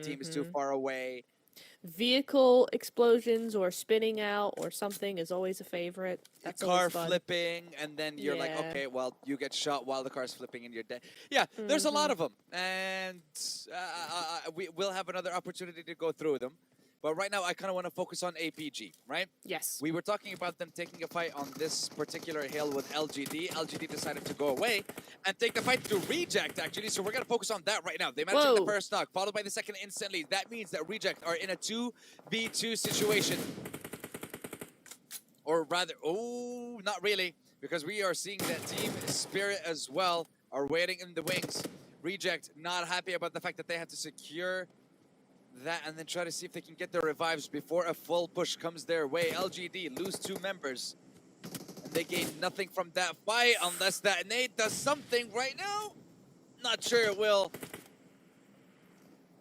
team is too far away. Vehicle explosions or spinning out or something is always a favorite. That's Car always fun. flipping, and then you're like, Yeah. okay, well, you get shot while the car's flipping and you're dead. Yeah, there's a lot of them, and we'll have another opportunity to go through them. But right now, I kind of want to focus on APG, right? Yes. We were talking about them taking a fight on this particular hill with LGD. LGD decided to go away and take the fight to Reject, actually. So we're going to focus on that right now. They managed to get the first knock, followed by the second instantly. That means that Reject are in a 2v2 situation. Or rather, oh, not really, because we are seeing that Team Spirit as well are waiting in the wings. Reject not happy about the fact that they had to secure that and then try to see if they can get their revives before a full push comes their way. LGD lose 2 members, and they gain nothing from that fight unless that nade does something right now. Not sure it will.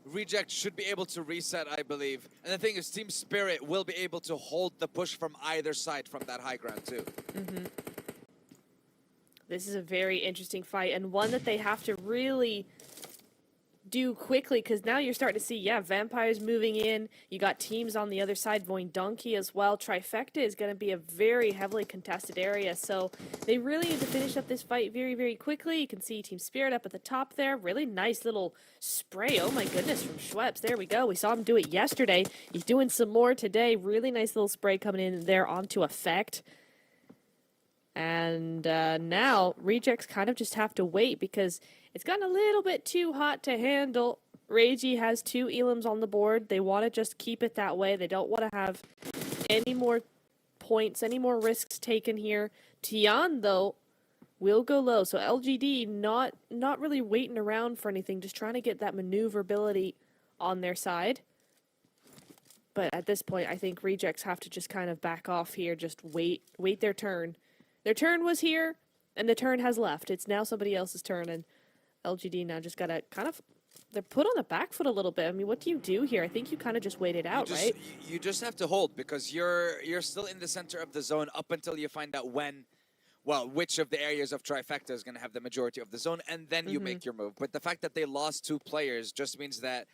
Reject should be able to reset, I believe. And the thing is, Team Spirit will be able to hold the push from either side from that high ground too. This is a very interesting fight, and one that they have to really do quickly, because now you're starting to see, yeah, Vampires moving in. You got teams on the other side, Boing Donkey as well. Trifecta is going to be a very heavily contested area, so they really need to finish up this fight very, very quickly. You can see Team Spirit up at the top there. Really nice little spray. Oh my goodness, from Schweppes. There we go. We saw him do it yesterday. He's doing some more today. Really nice little spray coming in there onto effect. And now Rejects kind of just have to wait because it's gotten a little bit too hot to handle. Reiji has 2 elims on the board. They want to just keep it that way. They don't want to have any more points, any more risks taken here. Tian, though, will go low. So LGD not really waiting around for anything, just trying to get that maneuverability on their side. But at this point, I think Rejects have to just kind of back off here, just wait their turn. Their turn was here, and the turn has left. It's now somebody else's turn, and LGD now just got to kind of, they're put on the back foot a little bit. I mean, what do you do here? I think you kind of just wait it out, right? You just have to hold because you're still in the center of the zone up until you find out which of the areas of Trifecta is going to have the majority of the zone, and then you make your move. But the fact that they lost 2 players just means that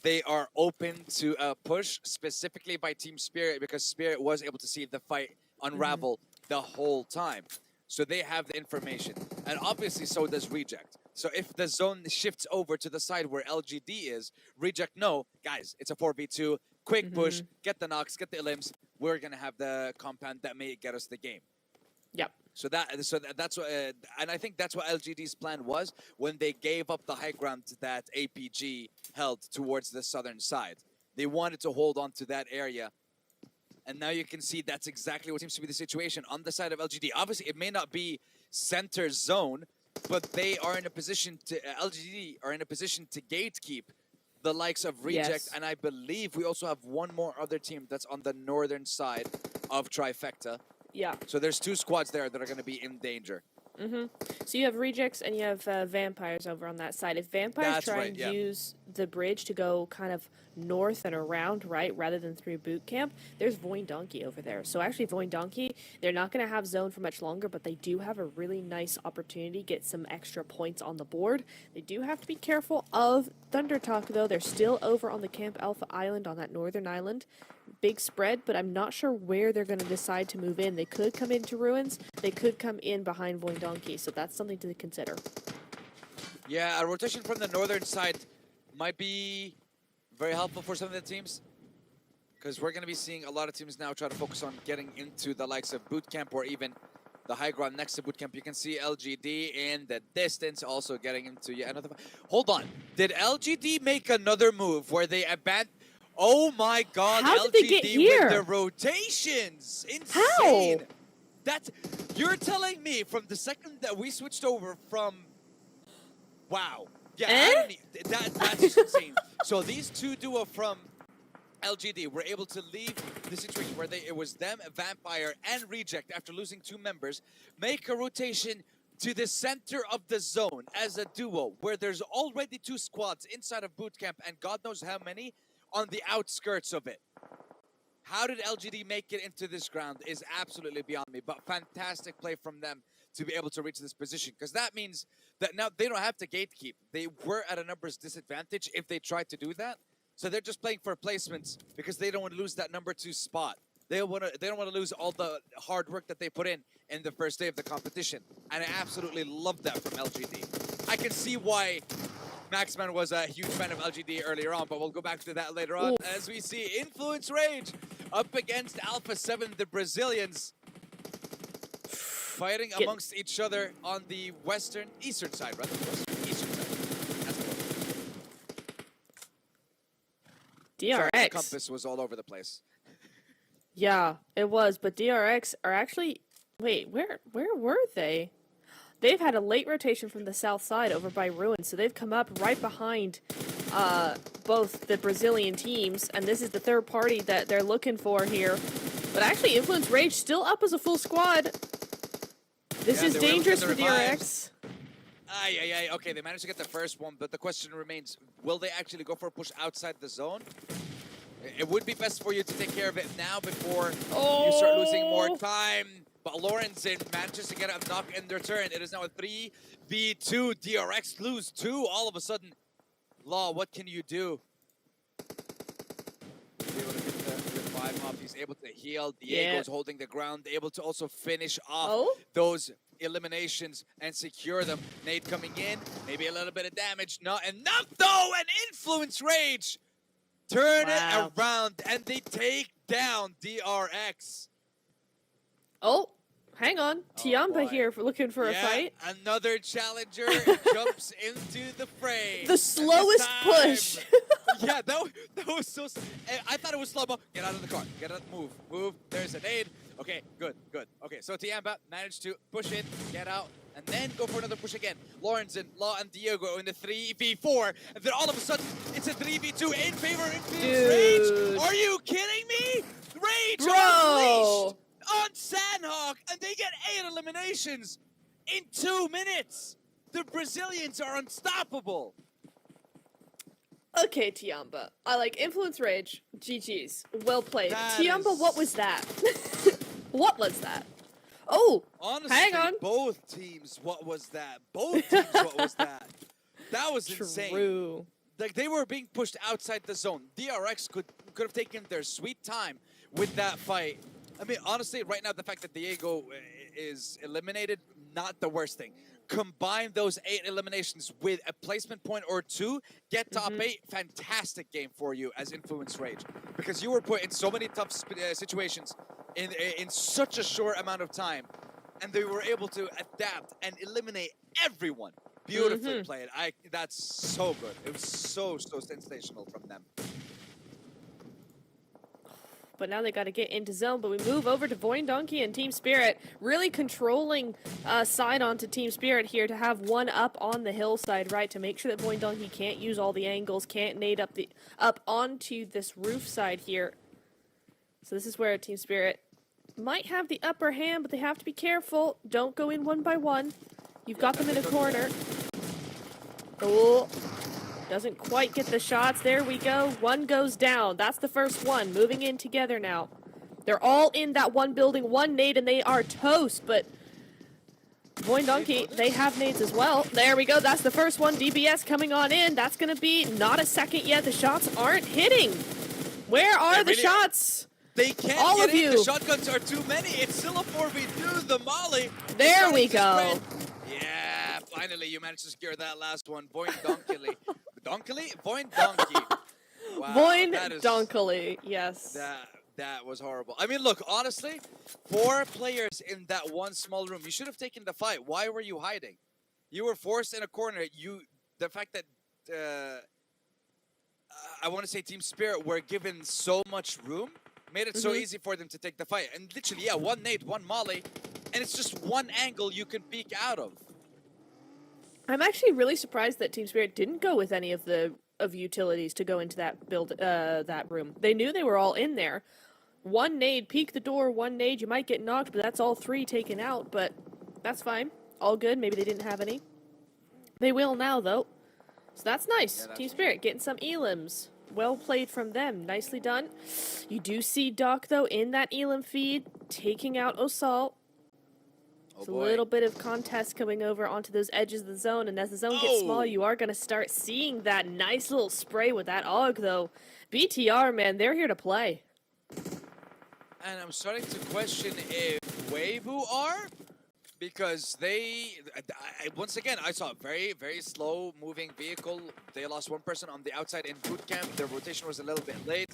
they are open to a push specifically by Team Spirit because Spirit was able to see the fight unravel the whole time. So they have the information. And obviously so does Reject. So if the zone shifts over to the side where LGD is, Reject know, guys, it's a 4v2, quick push, get the knocks, get the elims. We're going to have the compound that may get us the game. Yep. So that's what, and I think that's what LGD's plan was when they gave up the high ground that APG held towards the southern side. They wanted to hold on to that area. And now you can see that's exactly what seems to be the situation on the side of LGD. Obviously, it may not be center zone, but they are in a position to, LGD are in a position to gatekeep the likes of Reject. Yes. And I believe we also have one more other team that's on the northern side of Trifecta. Yeah. So there's 2 squads there that are going to be in danger. So you have Rejects and you have Vampires over on that side. If Vampires try and use the bridge to go kind of north and around, right, rather than through boot camp, there's Boing Donkey over there. So actually Boing Donkey, they're not going to have zone for much longer, but they do have a really nice opportunity to get some extra points on the board. They do have to be careful of Thunder Talk, though. They're still over on the Camp Alpha Island on that northern island. Big spread, but I'm not sure where they're going to decide to move in. They could come into Ruins. They could come in behind Boing Donkey, so that's something to consider. Yeah, a rotation from the northern side might be very helpful for some of the teams because we're going to be seeing a lot of teams now try to focus on getting into the likes of boot camp or even the high ground next to boot camp. You can see LGD in the distance also getting into yet another. Hold on. Did LGD make another move where they abandoned? Oh my God, How LGD did they get here? with their rotations. Insane. How? That's, you're telling me from the second that we switched over from, wow. Yeah, that's just insane. So these 2 duo from LGD were able to leave the situation where it was them, Vampire, and Reject after losing 2 members, make a rotation to the center of the zone as a duo where there's already 2 squads inside of boot camp and God knows how many on the outskirts of it. How did LGD make it into this ground is absolutely beyond me, but fantastic play from them to be able to reach this position because that means that now they don't have to gatekeep. They were at a numbers disadvantage if they tried to do that, So they're just playing for placements because they don't want to lose that number 2 spot. They don't want to lose all the hard work that they put in the first day of the competition. And I absolutely love that from LGD. I can see why Maxman was a huge fan of LGD earlier on, but we'll go back to that later on. Oof. As we see Influence Rage up against Alpha 7, the Brazilians, fighting amongst each other on the eastern side, rather. Eastern side. That's the one. Sorry, the DRX. compass was all over the place. Yeah, it was. But DRX are actually... Wait, where were they? They've had a late rotation from the south side over by Ruin, so they've come up right behind both the Brazilian teams, and this is the third party that they're looking for here. But actually, Influence Rage still up as a full squad. This is dangerous for DRX. Okay, they managed to get the first one, but the question remains, will they actually go for a push outside the zone? It would be best for you to take care of it now before you start losing more time. But Lorenzen manages to get a knock in their turn. It is now a 3v2. DRX lose 2 all of a sudden. Law, what can you do? He's able to get the 5 off. He's able to heal. Diego's holding the ground. Able to also finish off those eliminations and secure them. Nade coming in. Maybe a little bit of damage. Not enough though! And Influence Rage! Turn it around and they take down DRX. Oh, hang on. Tianba here looking for a fight. Another challenger jumps into the fray. The slowest push. Yeah, that was so... I thought it was slow-mo. Get out of the car. Get out. Move. There's a nade. Okay, good. Okay, so Tianba managed to push in, get out, and then go for another push again. Lorenzen, Law, and Diego in the 3v4, and then all of a sudden, it's a 3v2 in favor of Influence Rage. Are you kidding me? Rage unleashed on Sandhawk, and they get 8 eliminations in 2 minutes. The Brazilians are unstoppable. Okay, Tianba. I like Influence Rage. GG's. Well played. Tianba, what was that? What was that? Oh, honestly, hang on. Both teams, what was that? Both teams, what was that? That was insane. True. Like, they were being pushed outside the zone. DRX could have taken their sweet time with that fight. I mean, honestly, right now, the fact that Diego is eliminated, not the worst thing. Combine those 8 eliminations with a placement point or 2, get top 8, fantastic game for you as Influence Rage. Because you were put in so many tough situations in such a short amount of time, and they were able to adapt and eliminate everyone. Beautifully played. That's so good. It was so sensational from them. But now they got to get into zone. But we move over to Boing Donkey and Team Spirit, really controlling side onto Team Spirit here to have one up on the hillside, right? To make sure that Boing Donkey can't use all the angles, can't nade up onto this roof side here. So this is where Team Spirit might have the upper hand, but they have to be careful. Don't go in one by one. You've got them in a corner. Oh. Doesn't quite get the shots. There we go. One goes down. That's the first one. Moving in together now. They're all in that one building. One nade and they are toast. But Boing Donkey, they have nades as well. There we go. That's the first one. DBS coming on in. That's going to be not a second yet. The shots aren't hitting. Where are the shots? They can't all get of in. you. The shotguns are too many. It's still a 4v2. The Molly. There we go. Yeah, finally you managed to secure that last one. Boing Donkey. Boing Donkey. Wow, Boing Donkey, yes. That was horrible. I mean, look, honestly, 4 players in that one small room. You should have taken the fight. Why were you hiding? You were forced in a corner. The fact that I want to say Team Spirit were given so much room made it so easy for them to take the fight. And literally, yeah, 1 nade, 1 molly, and it's just one angle you can peek out of. I'm actually really surprised that Team Spirit didn't go with any of the utilities to go into that that room. They knew they were all in there. 1 nade, peek the door, 1 nade, you might get knocked, but that's all 3 taken out, but that's fine. All good, maybe they didn't have any. They will now, though. So that's nice. Yeah, Team Spirit getting some elims. Well played from them. Nicely done. You do see Doc, though, in that elim feed, taking out Osalt. It's a little bit of contest coming over onto those edges of the zone, and as the zone gets small, you are going to start seeing that nice little spray with that AUG, though. BTR, man, they're here to play. And I'm starting to question if Weibo are, because once again, I saw a very, very slow moving vehicle. They lost one person on the outside in boot camp. Their rotation was a little bit late.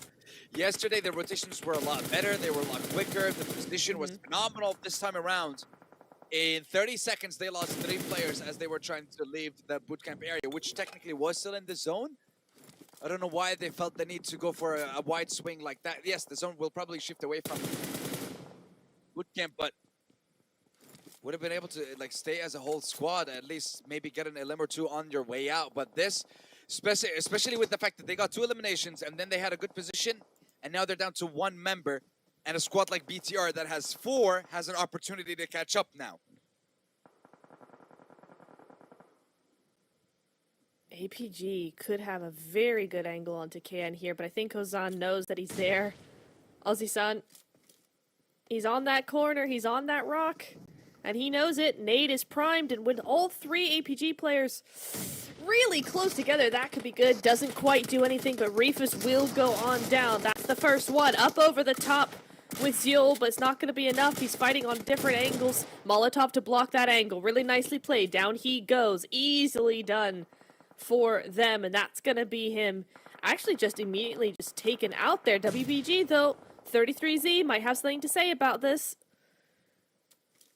Yesterday, their rotations were a lot better. They were a lot quicker. The position was phenomenal this time around. In 30 seconds, they lost 3 players as they were trying to leave the bootcamp area, which technically was still in the zone. I don't know why they felt the need to go for a wide swing like that. Yes, the zone will probably shift away from bootcamp, but would have been able to stay as a whole squad, at least maybe get an elim or 2 on your way out. But this, especially with the fact that they got 2 eliminations and then they had a good position, and now they're down to 1 member. And a squad like BTR that has 4 has an opportunity to catch up now. APG could have a very good angle onto Can here, but I think Ozan knows that he's there. Ozzy-san, he's on that corner, he's on that rock, and he knows it. Nade is primed, and with all 3 APG players really close together, that could be good. Doesn't quite do anything, but Reefus will go on down. That's the first one, up over the top with Zul, but it's not going to be enough. He's fighting on different angles. Molotov to block that angle. Really nicely played. Down he goes. Easily done for them, and that's going to be him. Actually, just immediately just taken out there. WBG, though, 33Z might have something to say about this.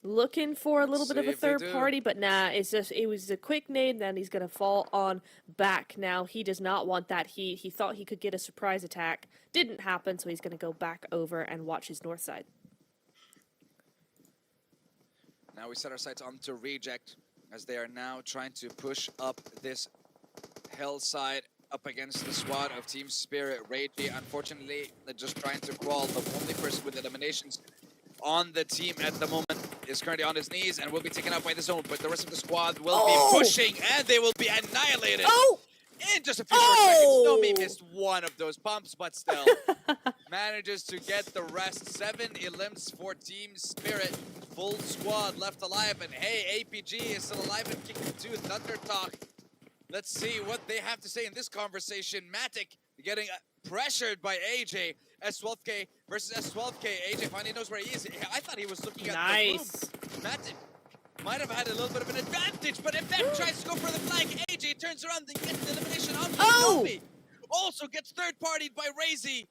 Looking for a little bit of a third party, but nah, it was a quick nade, and then he's going to fall on back. Now, he does not want that. He thought he could get a surprise attack. Didn't happen, so he's going to go back over and watch his north side. Now we set our sights onto Reject, as they are now trying to push up this hillside up against the squad of Team Spirit. Ragey, unfortunately, they're just trying to crawl. The only person with eliminations on the team at the moment is currently on his knees and will be taken out by the zone, but the rest of the squad will be pushing, and they will be annihilated in just a few short seconds. Nomi missed one of those pumps, but still manages to get the rest. 7 elims for Team Spirit. Full squad left alive, and hey, APG is still alive and kicking to Thunder Talk. Let's see what they have to say in this conversation. Matic getting pressured by AJ. S12K versus S12K. AJ finally knows where he is. I thought he was looking at the room. Matic might have had a little bit of an advantage, but if that tries to go for the flag, AJ turns around and gets the elimination on Nomi. Also gets third-partied by Razy.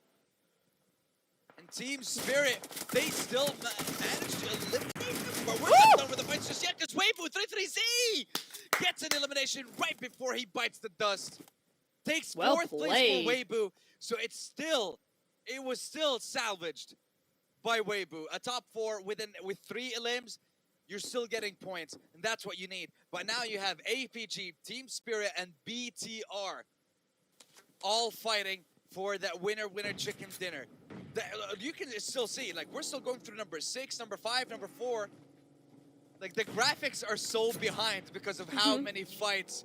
And Team Spirit, they still managed to eliminate him, but we're not done with the fights just yet, because Weibo 33Z gets an elimination right before he bites the dust. Takes 4th place for Weibo, so it was still salvaged by Weibo. A top 4 with 3 elims, you're still getting points, and that's what you need. But now you have APG, Team Spirit, and BTR all fighting for that winner chicken dinner. You can still see, we're still going through number 6, number 5, number 4. The graphics are so behind because of how many fights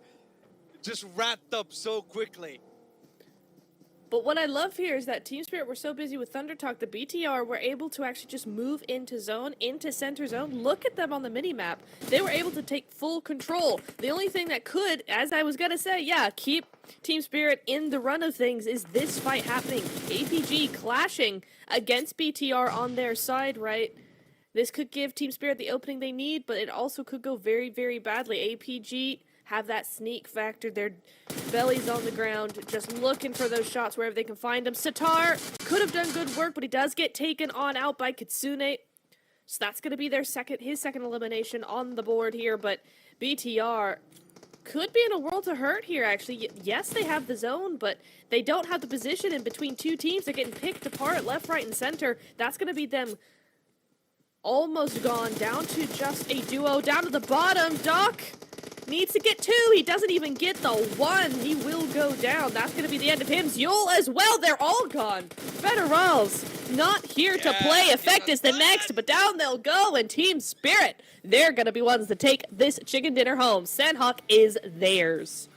just wrapped up so quickly. But what I love here is that Team Spirit were so busy with Thunder Talk, the BTR were able to actually just move into zone, into center zone. Look at them on the mini-map. They were able to take full control. The only thing that could, as I was going to say, keep Team Spirit in the run of things is this fight happening. APG clashing against BTR on their side, right? This could give Team Spirit the opening they need, but it also could go very, very badly. APG have that sneak factor. Their belly's on the ground, just looking for those shots wherever they can find them. Sitar could have done good work, but he does get taken on out by Kitsune. So that's going to be his second elimination on the board here, but BTR could be in a world of hurt here, actually. Yes, they have the zone, but they don't have the position in between 2 teams. They're getting picked apart left, right, and center. That's going to be them almost gone, down to just a duo. Down to the bottom, Doc needs to get 2. He doesn't even get the 1. He will go down. That's going to be the end of him. Yul as well. They're all gone. Federals not here to play. Effect is the next, but down they'll go. And Team Spirit, they're going to be ones to take this chicken dinner home. Sandhawk is theirs.